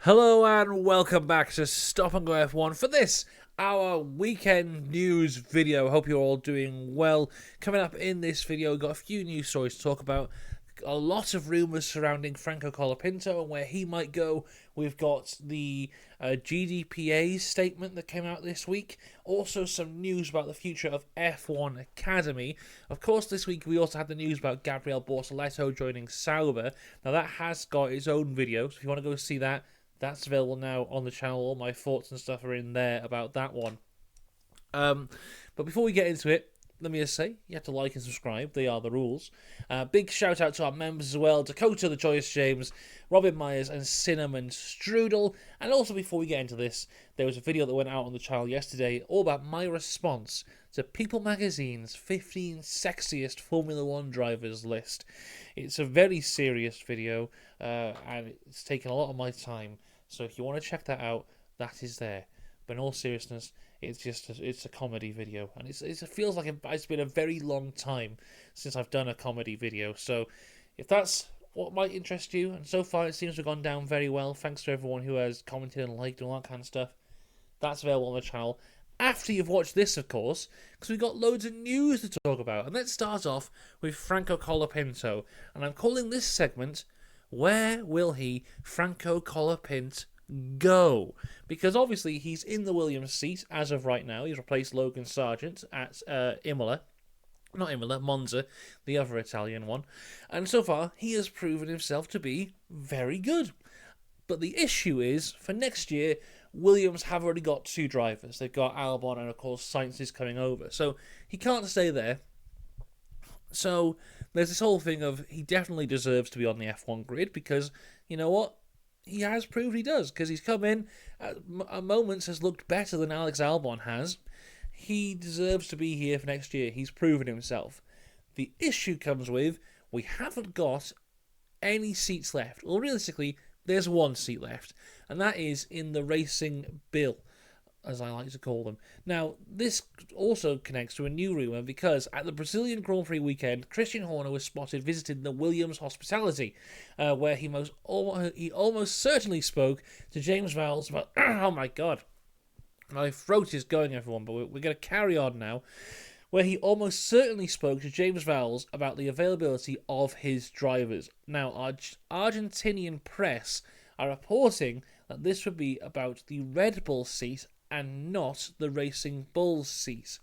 Hello and welcome back to Stop and Go F1 for this, our weekend news video. Hope you're all doing well. Coming up in this video, we've got a few news stories to talk about. A lot of rumours surrounding Franco Colapinto and where he might go. We've got the GDPA statement that came out this week. Also some news about the future of F1 Academy. Of course, this week we also had the news about Gabriel Bortoleto joining Sauber. Now that has got its own video, so if you want to go see that, that's available now on the channel. All my thoughts and stuff are in there about that one. But before we get into it, let me just say, you have to like and subscribe. They are the rules. Big shout out to our members as well. Dakota, the Joyous James, Robin Myers, and Cinnamon Strudel. And also, before we get into this, there was a video that went out on the channel yesterday all about my response to People Magazine's 15 Sexiest Formula One Drivers list. It's a very serious video, and it's taken a lot of my time. So if you want to check that out, that is there. But in all seriousness, it's a comedy video, and it feels like it's been a very long time since I've done a comedy video. So if that's what might interest you, and so far it seems to have gone down very well, thanks to everyone who has commented and liked and all that kind of stuff, that's available on the channel after you've watched this, of course, because we've got loads of news to talk about. And let's start off with Franco Colapinto, and I'm calling this segment, Where Will Franco Colapinto go? Because obviously he's in the Williams seat as of right now. He's replaced Logan Sargent at Monza, the other Italian one. And so far, he has proven himself to be very good. But the issue is, for next year, Williams have already got two drivers. They've got Albon and, of course, Sainz is coming over. So he can't stay there. So there's this whole thing of he definitely deserves to be on the F1 grid because, you know what? He has proved he does, because he's come in at moments has looked better than Alex Albon has. He deserves to be here for next year. He's proven himself. The issue comes with we haven't got any seats left. Well, realistically, there's one seat left, and that is in the racing bill, as I like to call them. Now, this also connects to a new rumour because at the Brazilian Grand Prix weekend, Christian Horner was spotted visiting the Williams hospitality, where he almost certainly spoke to James Vowles about... oh my god, my throat is going, everyone, but we're going to carry on now. Where he almost certainly spoke to James Vowles about the availability of his drivers. Now, Argentinian press are reporting that this would be about the Red Bull seat and not the Racing Bulls seat.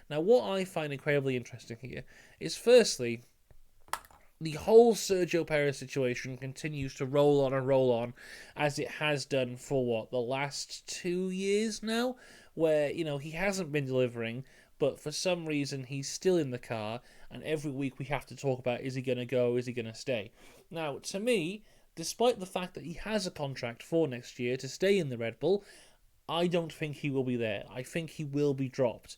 Now, what I find incredibly interesting here is, firstly, the whole Sergio Perez situation continues to roll on, as it has done for, the last 2 years now, where, he hasn't been delivering, but for some reason he's still in the car, and every week we have to talk about, is he going to go, is he going to stay? Now, to me, despite the fact that he has a contract for next year to stay in the Red Bull, I don't think he will be there. I think he will be dropped.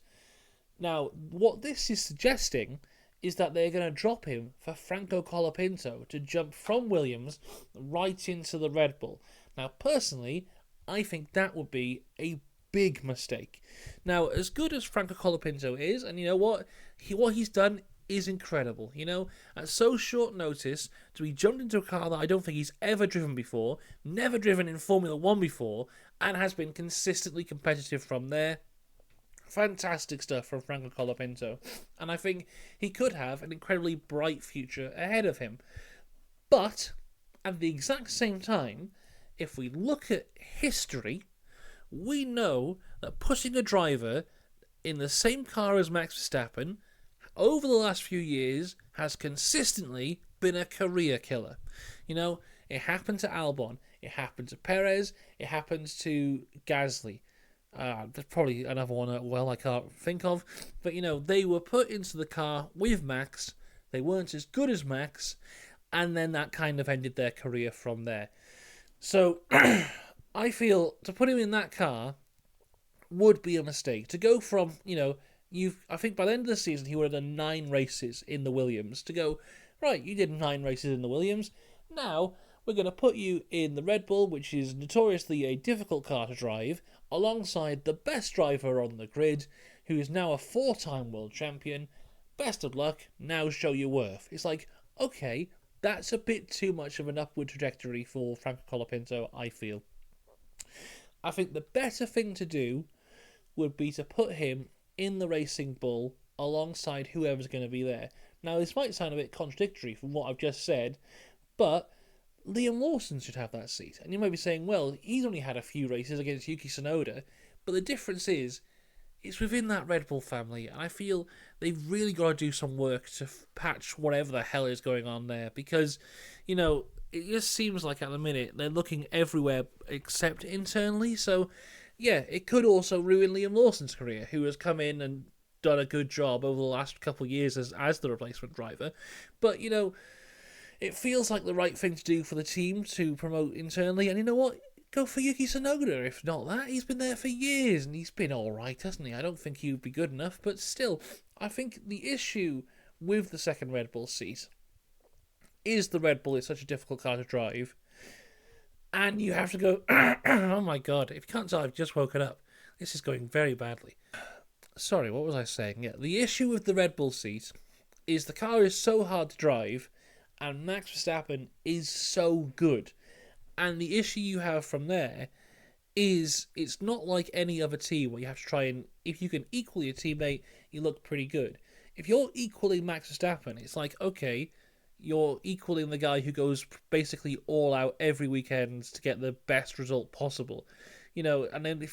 Now, what this is suggesting is that they're going to drop him for Franco Colapinto to jump from Williams right into the Red Bull. Now, personally, I think that would be a big mistake. Now, as good as Franco Colapinto is, and you know what he's done is incredible. At so short notice to be jumped into a car that I don't think he's ever driven before, never driven in Formula One before, and has been consistently competitive from there. Fantastic stuff from Franco Colapinto, and I think he could have an incredibly bright future ahead of him. But at the exact same time, if we look at history, we know that putting a driver in the same car as Max Verstappen over the last few years has consistently been a career killer. It happened to Albon, it happened to Perez, it happened to Gasly. There's probably another one I can't think of. But, they were put into the car with Max, they weren't as good as Max, and then that kind of ended their career from there. So, I feel to put him in that car would be a mistake. To go from, I think by the end of the season he would have done 9 races in the Williams. To go, right, you did 9 races in the Williams, now we're going to put you in the Red Bull, which is notoriously a difficult car to drive, alongside the best driver on the grid, who is now a 4-time world champion. Best of luck, now show your worth. It's like, okay, that's a bit too much of an upward trajectory for Franco Colapinto, I feel. I think the better thing to do would be to put him in the Racing Bull alongside whoever's going to be there. Now, this might sound a bit contradictory from what I've just said, but Liam Lawson should have that seat. And you might be saying, well, he's only had a few races against Yuki Tsunoda, but the difference is, it's within that Red Bull family, and I feel they've really got to do some work to patch whatever the hell is going on there, because, it just seems like at the minute they're looking everywhere except internally, so yeah, it could also ruin Liam Lawson's career, who has come in and done a good job over the last couple of years as the replacement driver, but, it feels like the right thing to do for the team to promote internally, and you know what? Go for Yuki Tsunoda. If not that, he's been there for years, and he's been alright, hasn't he? I don't think he would be good enough, but still, I think the issue with the second Red Bull seat is the Red Bull is such a difficult car to drive, and you have to go, oh my god, if you can't tell, I've just woken up. This is going very badly. Sorry, what was I saying? Yeah, the issue with the Red Bull seat is the car is so hard to drive, and Max Verstappen is so good. And the issue you have from there is it's not like any other team where you have to try and, if you can equal your teammate, you look pretty good. If you're equaling Max Verstappen, it's like, okay, you're equaling the guy who goes basically all out every weekend to get the best result possible. And then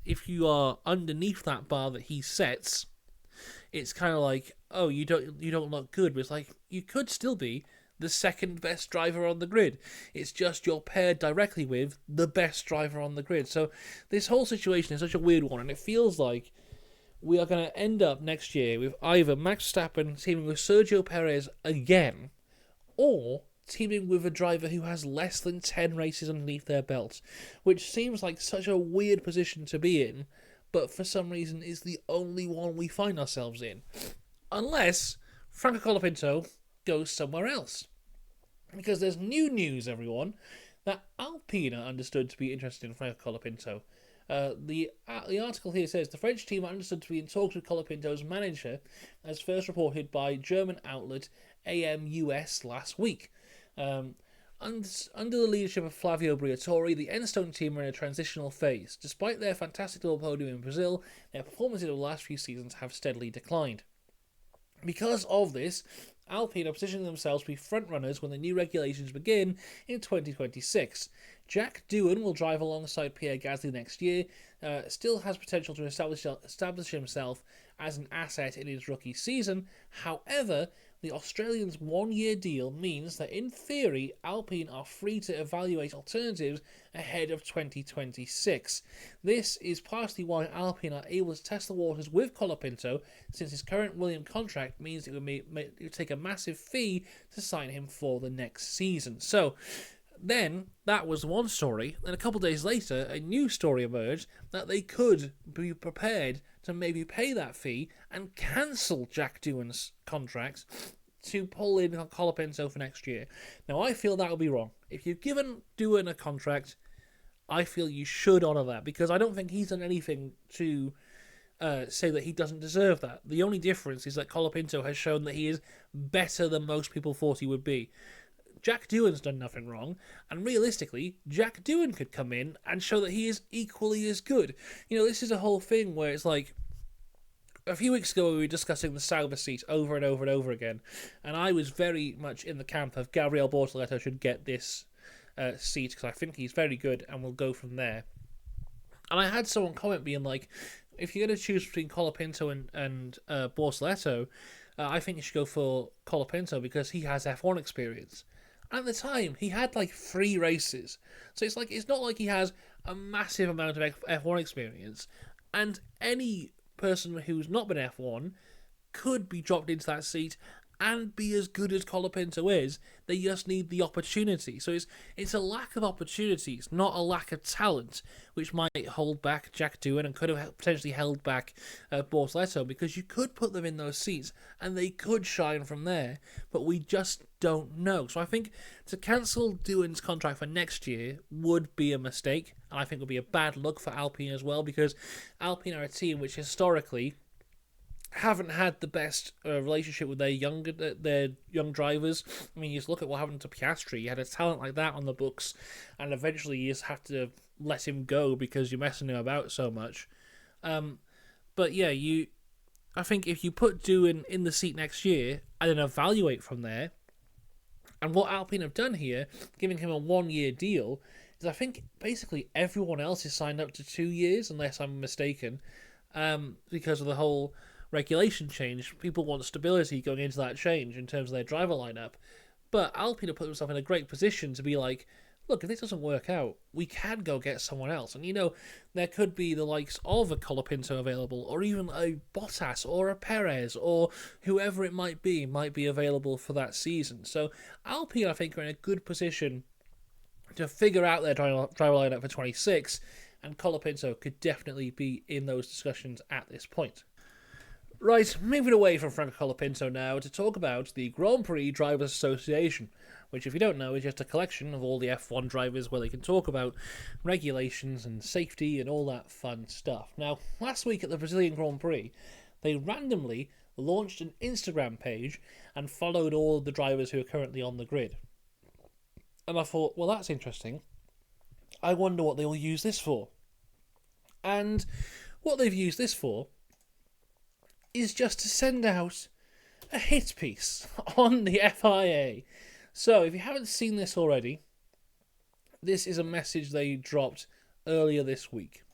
if you are underneath that bar that he sets, it's kind of like, oh, you don't look good, but it's like, you could still be the second best driver on the grid. It's just you're paired directly with the best driver on the grid. So this whole situation is such a weird one, and it feels like we are going to end up next year with either Max Verstappen teaming with Sergio Perez again, or teaming with a driver who has less than 10 races underneath their belt, which seems like such a weird position to be in, but for some reason is the only one we find ourselves in. Unless Franco Colapinto goes somewhere else. Because there's new news, everyone, that Alpine are understood to be interested in Franco Colapinto. The article here says the French team are understood to be in talks with Colapinto's manager, as first reported by German outlet AMUS last week. Under the leadership of Flavio Briatore, the Enstone team are in a transitional phase. Despite their fantastic double podium in Brazil, their performances over the last few seasons have steadily declined. Because of this, Alpine are positioning themselves to be frontrunners when the new regulations begin in 2026. Jack Doohan will drive alongside Pierre Gasly next year, still has potential to establish himself as an asset in his rookie season. However, the Australian's one-year deal means that, in theory, Alpine are free to evaluate alternatives ahead of 2026. This is partially why Alpine are able to test the waters with Colapinto, since his current Williams contract means it would take a massive fee to sign him for the next season. So, then, that was one story, and a couple of days later, a new story emerged that they could be prepared to maybe pay that fee and cancel Jack Doohan's contract to pull in Colapinto for next year. Now, I feel that would be wrong. If you've given Doohan a contract, I feel you should honour that, because I don't think he's done anything to say that he doesn't deserve that. The only difference is that Colapinto has shown that he is better than most people thought he would be. Jack Doohan's done nothing wrong, and realistically, Jack Doohan could come in and show that he is equally as good. This is a whole thing where it's like, a few weeks ago we were discussing the Sauber seat over and over and over again, and I was very much in the camp of Gabriel Bortoleto should get this seat, because I think he's very good, and we'll go from there. And I had someone comment being like, if you're going to choose between Colapinto and Bortoleto, I think you should go for Colapinto because he has F1 experience. At the time, he had 3 races. So it's not like he has a massive amount of F1 experience. And any person who's not been F1 could be dropped into that seat and be as good as Colapinto is. They just need the opportunity. So it's a lack of opportunities, not a lack of talent, which might hold back Jack Doohan and could have potentially held back Bortoleto, because you could put them in those seats and they could shine from there, but we just don't know. So I think to cancel Doohan's contract for next year would be a mistake, and I think would be a bad look for Alpine as well, because Alpine are a team which historically haven't had the best relationship with their young drivers. I mean, you just look at what happened to Piastri. You had a talent like that on the books, and eventually you just have to let him go because you're messing him about so much. But yeah, I think if you put Doohan in the seat next year and then evaluate from there, and what Alpine have done here, giving him a 1-year deal, is I think basically everyone else is signed up to 2 years, unless I'm mistaken, because of the whole regulation change. People want stability going into that change in terms of their driver lineup. But Alpine have put themselves in a great position to be like, look, if this doesn't work out, we can go get someone else. And, there could be the likes of a Colapinto available, or even a Bottas, or a Perez, or whoever it might be available for that season. So Alpine, I think, are in a good position to figure out their driver lineup for 26, and Colapinto could definitely be in those discussions at this point. Right, moving away from Franco Colapinto now to talk about the Grand Prix Drivers Association, which, if you don't know, is just a collection of all the F1 drivers where they can talk about regulations and safety and all that fun stuff. Now, last week at the Brazilian Grand Prix, they randomly launched an Instagram page and followed all of the drivers who are currently on the grid. And I thought, well, that's interesting. I wonder what they'll use this for. And what they've used this for is just to send out a hit piece on the FIA. So, if you haven't seen this already, this is a message they dropped earlier this week.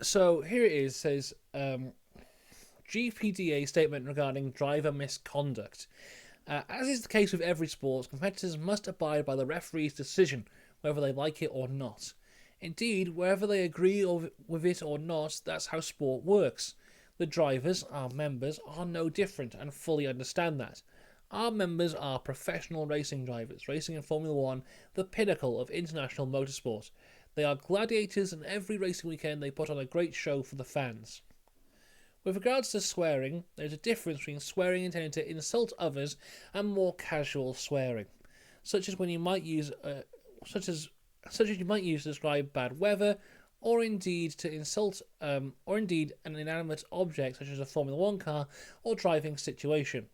So, here it is. It says, GDPA Statement regarding driver misconduct. As is the case with every sport, competitors must abide by the referee's decision, whether they like it or not. Indeed, whether they agree with it or not, that's how sport works. The drivers, our members, are no different and fully understand that. Our members are professional racing drivers, racing in Formula 1, the pinnacle of international motorsport. They are gladiators, and every racing weekend they put on a great show for the fans. With regards to swearing, there is a difference between swearing intended to insult others and more casual swearing, such as when you might use, such as you might use to describe bad weather, or indeed to insult, or indeed an inanimate object such as a Formula 1 car or driving situation.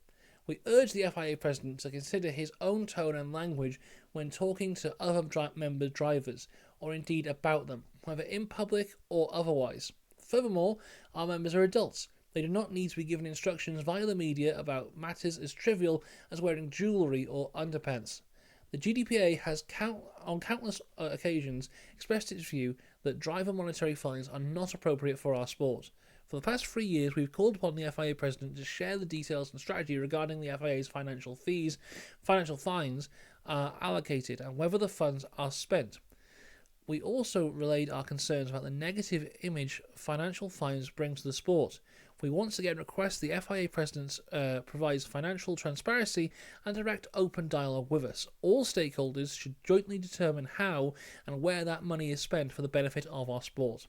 We urge the FIA president to consider his own tone and language when talking to other member drivers, or indeed about them, whether in public or otherwise. Furthermore, our members are adults. They do not need to be given instructions via the media about matters as trivial as wearing jewellery or underpants. The GDPA has on countless occasions expressed its view that driver monetary fines are not appropriate for our sport. For the past 3 years, we've called upon the FIA president to share the details and strategy regarding the FIA's financial fines are allocated, and whether the funds are spent. We also relayed our concerns about the negative image financial fines bring to the sport. We once again request the FIA president provides financial transparency and direct open dialogue with us. All stakeholders should jointly determine how and where that money is spent for the benefit of our sport.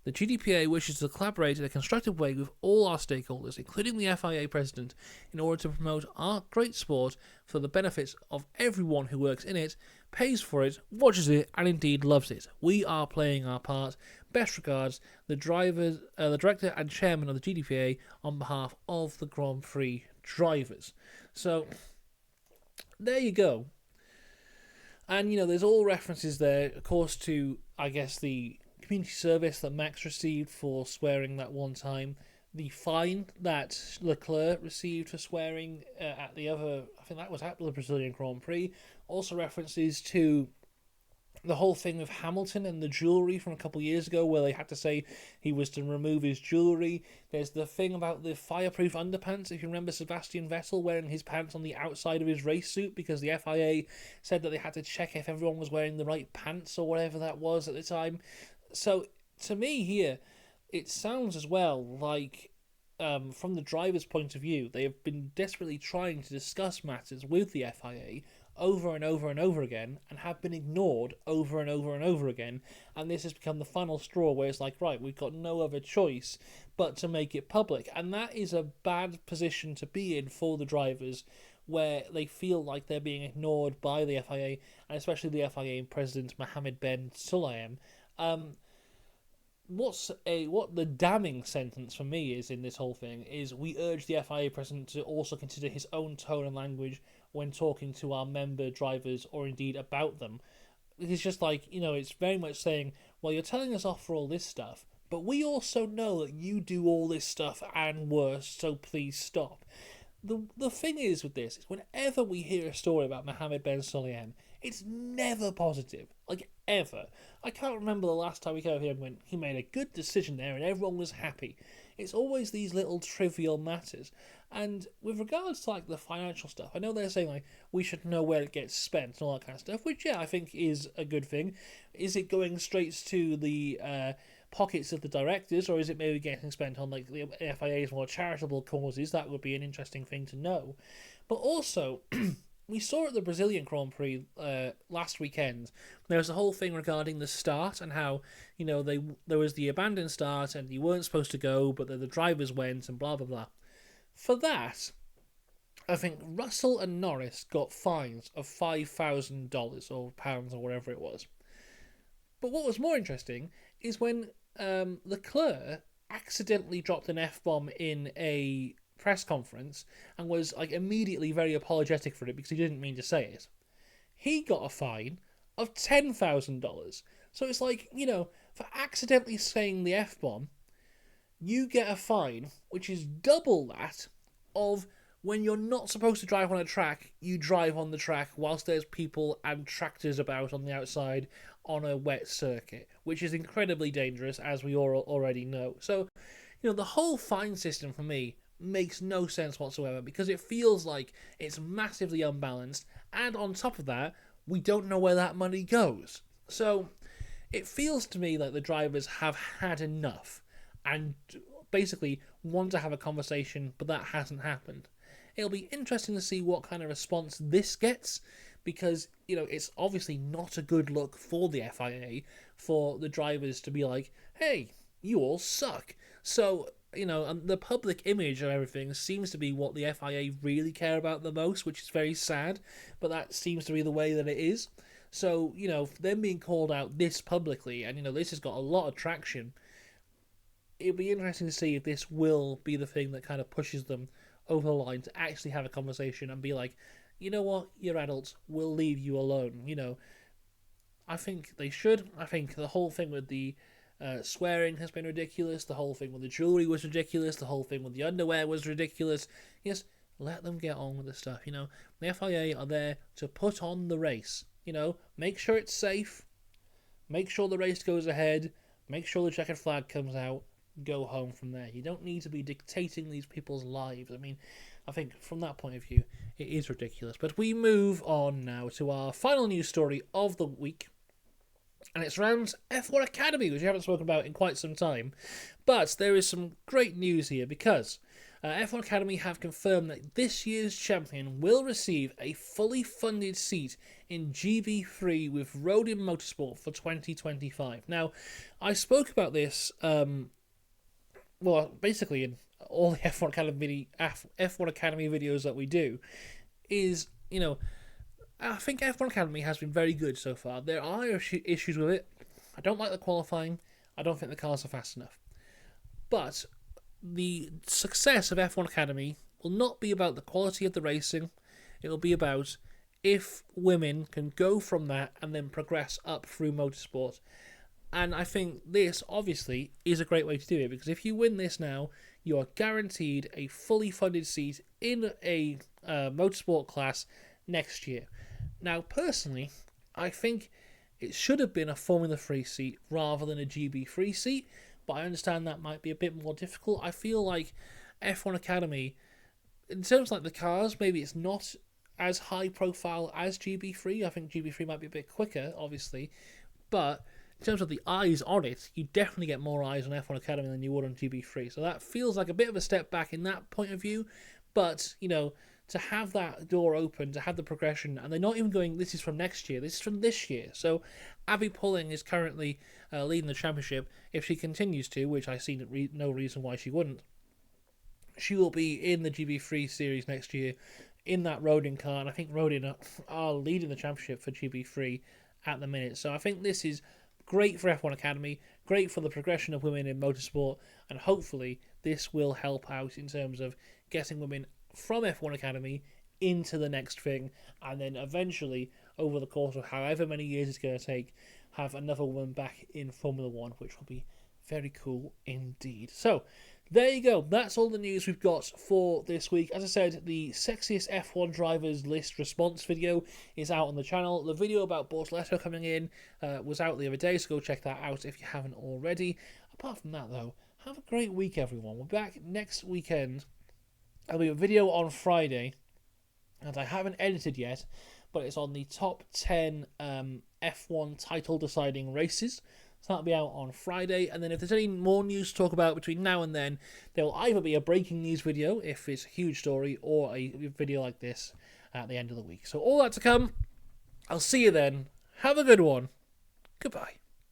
The GDPA wishes to collaborate in a constructive way with all our stakeholders, including the FIA president, in order to promote our great sport for the benefits of everyone who works in it, pays for it, watches it, and indeed loves it. We are playing our part. Best regards, the director and chairman of the GDPA on behalf of the Grand Prix drivers. So, there you go. And, there's all references there, of course, to, I guess, the community service that Max received for swearing that one time, the fine that Leclerc received for swearing at the other, I think that was at the Brazilian Grand Prix, also references to the whole thing with Hamilton and the jewellery from a couple of years ago where they had to say he was to remove his jewellery. There's the thing about the fireproof underpants, if you remember Sebastian Vettel wearing his pants on the outside of his race suit because the FIA said that they had to check if everyone was wearing the right pants or whatever that was at the time. So, to me here, it sounds as well like, from the driver's point of view, they have been desperately trying to discuss matters with the FIA over and over and over again, and have been ignored over and over and over again, and this has become the final straw where it's like, right, we've got no other choice but to make it public, and that is a bad position to be in for the drivers, where they feel like they're being ignored by the FIA, and especially the FIA president Mohammed Ben Sulayem. what the damning sentence for me is in this whole thing is we urge the FIA president to also consider his own tone and language when talking to our member drivers or indeed about them. It's just like, it's very much saying, well, you're telling us off for all this stuff, but we also know that you do all this stuff and worse, so please stop. The thing is with this is whenever we hear a story about Mohammed Ben Sulayem, it's never positive, like ever. I can't remember the last time we came here when he made a good decision there and everyone was happy. It's always these little trivial matters. And with regards to like the financial stuff, I know they're saying like we should know where it gets spent and all that kind of stuff, which I think is a good thing. Is it going straight to the pockets of the directors, or is it maybe getting spent on like the FIA's more charitable causes? That would be an interesting thing to know. But also, we saw at the Brazilian Grand Prix last weekend, there was a whole thing regarding the start and how, there was the abandoned start and you weren't supposed to go, but the drivers went and blah, blah, blah. For that, I think Russell and Norris got fines of $5,000 or pounds or whatever it was. But what was more interesting is when Leclerc accidentally dropped an F-bomb in a press conference and was like immediately very apologetic for it because he didn't mean to say it. He got a fine of $10,000. So it's like, for accidentally saying the F-bomb, you get a fine which is double that of when you're not supposed to drive on a track, you drive on the track whilst there's people and tractors about on the outside on a wet circuit, which is incredibly dangerous, as we all already know. So, the whole fine system for me makes no sense whatsoever because it feels like it's massively unbalanced, and on top of that, we don't know where that money goes. So, it feels to me like the drivers have had enough and basically want to have a conversation, but that hasn't happened. It'll be interesting to see what kind of response this gets, because, it's obviously not a good look for the FIA for the drivers to be like, hey, you all suck. So, and the public image of everything seems to be what the FIA really care about the most, which is very sad, but that seems to be the way that it is. So, them being called out this publicly, and, this has got a lot of traction, it'll be interesting to see if this will be the thing that kind of pushes them over the line to actually have a conversation and be like, you know what, you're adults, we'll leave you alone. I think they should. I think the whole thing with the swearing has been ridiculous. The whole thing with the jewellery was ridiculous. The whole thing with the underwear was ridiculous. Yes, let them get on with the stuff. The FIA are there to put on the race. Make sure it's safe. Make sure the race goes ahead. Make sure the checkered flag comes out. Go home from there. You don't need to be dictating these people's lives. I think from that point of view, it is ridiculous. But we move on now to our final news story of the week. And it surrounds F1 Academy, which we haven't spoken about in quite some time. But there is some great news here because F1 Academy have confirmed that this year's champion will receive a fully funded seat in GB3 with Rodin Motorsport for 2025. Now, I spoke about this, basically in all the F1 Academy videos that we do, is, I think F1 Academy has been very good so far. There are issues with it. I don't like the qualifying. I don't think the cars are fast enough. But the success of F1 Academy will not be about the quality of the racing. It will be about if women can go from that and then progress up through motorsport. And I think this, obviously, is a great way to do it, because if you win this now, you are guaranteed a fully funded seat in a motorsport class next year. Now, personally, I think it should have been a Formula 3 seat rather than a GB3 seat, but I understand that might be a bit more difficult. I feel like F1 Academy, in terms of like the cars, maybe it's not as high profile as GB3. I think GB3 might be a bit quicker, obviously, but in terms of the eyes on it, you definitely get more eyes on F1 Academy than you would on GB3. So that feels like a bit of a step back in that point of view. But, to have that door open, to have the progression, and they're not even going, this is from next year, this is from this year. So Abby Pulling is currently leading the championship. If she continues to, which I see no reason why she wouldn't, she will be in the GB3 series next year in that Rodin car. And I think Rodin are leading the championship for GB3 at the minute. So I think this is great for F1 Academy, great for the progression of women in motorsport, and hopefully this will help out in terms of getting women from F1 Academy into the next thing, and then eventually, over the course of however many years it's going to take, have another woman back in Formula One, which will be very cool indeed. So, there you go. That's all the news we've got for this week. As I said, the sexiest F1 drivers list response video is out on the channel. The video about Bortoleto coming in was out the other day, so go check that out if you haven't already. Apart from that, though, have a great week, everyone. We're back next weekend. There'll be a video on Friday, and I haven't edited yet, but it's on the top 10 F1 title deciding races. So that'll be out on Friday, and then if there's any more news to talk about between now and then, there will either be a breaking news video, if it's a huge story, or a video like this at the end of the week. So all that to come. I'll see you then. Have a good one. Goodbye.